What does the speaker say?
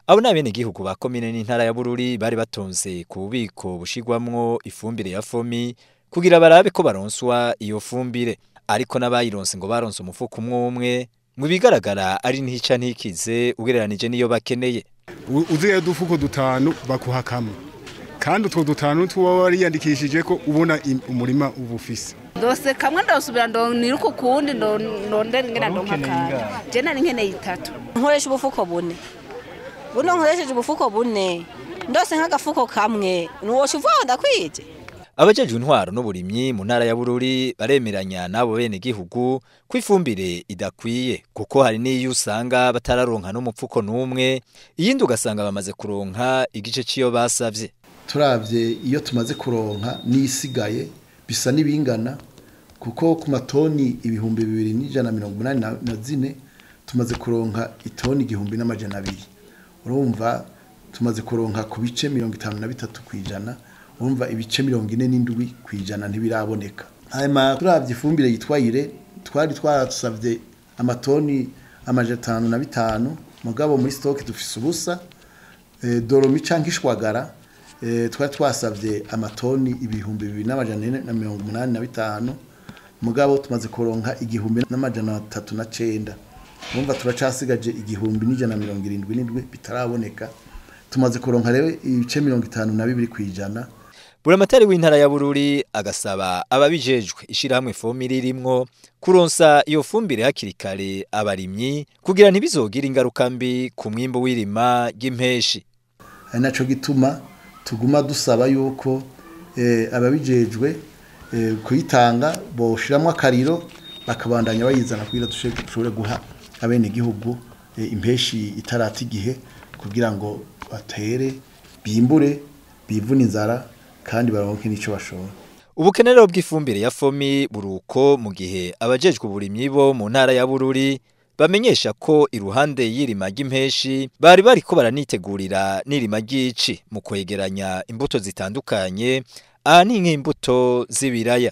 Abo nabene gihugu ba komine n'intara ya Bururi bari batonze ku bubiko bushigwamwo ifumbire ya fomi kugira barabe ko baronswa iyo fumbire, ariko n'abayironse ngo baronse umufuko umwe mu bigaragara ari ntica ntikize ugereranije niyo bakeneye. Uziye dufuko dutanu bakuha kamwe kandi utwo dutanu tuba wariyandikishije ko ubona umurima ubufise. Dose kamwe ndosubira niruko kundi ndondera ngena ndomakanya. Je nari nkeneye 3. Nkoresha ubufuko bune. Buno nkoresheje ubufuko bune. Ndose nk'agafuko kamwe nuwoca uvuga ndakwije. Abajejwe intwaro n'uburimyi mu ntara ya Bururi baremeranya nabo bene gihugu ko ifumbire idakwiye kuko hari n'iyo usanga batararonka n'umupfuko n'umwe, iyindi ugasanga bamaze kuronka igice ciyo basavye. Turavye iyo tumaze kuronka n'isigaye bisa nibingana kuko ku matoni 2184 tumaze kuronka itoni 1200. Urumva tumaze kuronka ku bice 53 kwijana, urumva ibice 47 kwijana ntibiraboneka. Hanyuma turavye ifumbire yitwayire twari twarasavye amatoni 505 mugabo muri stock dufise ubusa. Doromi canke ishwagara twari twasavye amatoni 2485 mugabo tumaze kuronka 1309. Urumva turacasigaje 1177 bitaraboneka. Tumaze kuronka rero ibice 52 kwijana. Buramatari w'intara ya Bururi agasaba ababijejwe ishirahamwe fomi ririmwo kuronsa iyo fumbire hakiri kare abarimyi kugira ntibizogira ingaruka mbi ku mwimbo w'irima ry'impeshi. Naco gituma tuguma dusaba yuko ababijejwe kuyitanga boshiramwe akariro bakabandanya bayizana kugira dushobore guha abene gihugu impeshi itarati gihe kugira ngo batere bimbure bivuna inzara kandi baronke nico bashobora. Ubukenero bw'ifumbire ya fomi buruko mu gihe abajejwe uburimyi bo mu ntara ya Bururi bamenyesha ko iruhande y'irima ry'impeshi bari bariko baranitegurira n'irima ry'ici mu kwegeranya imbuto zitandukanye, aha ni nk'imbuto z'ibiraya.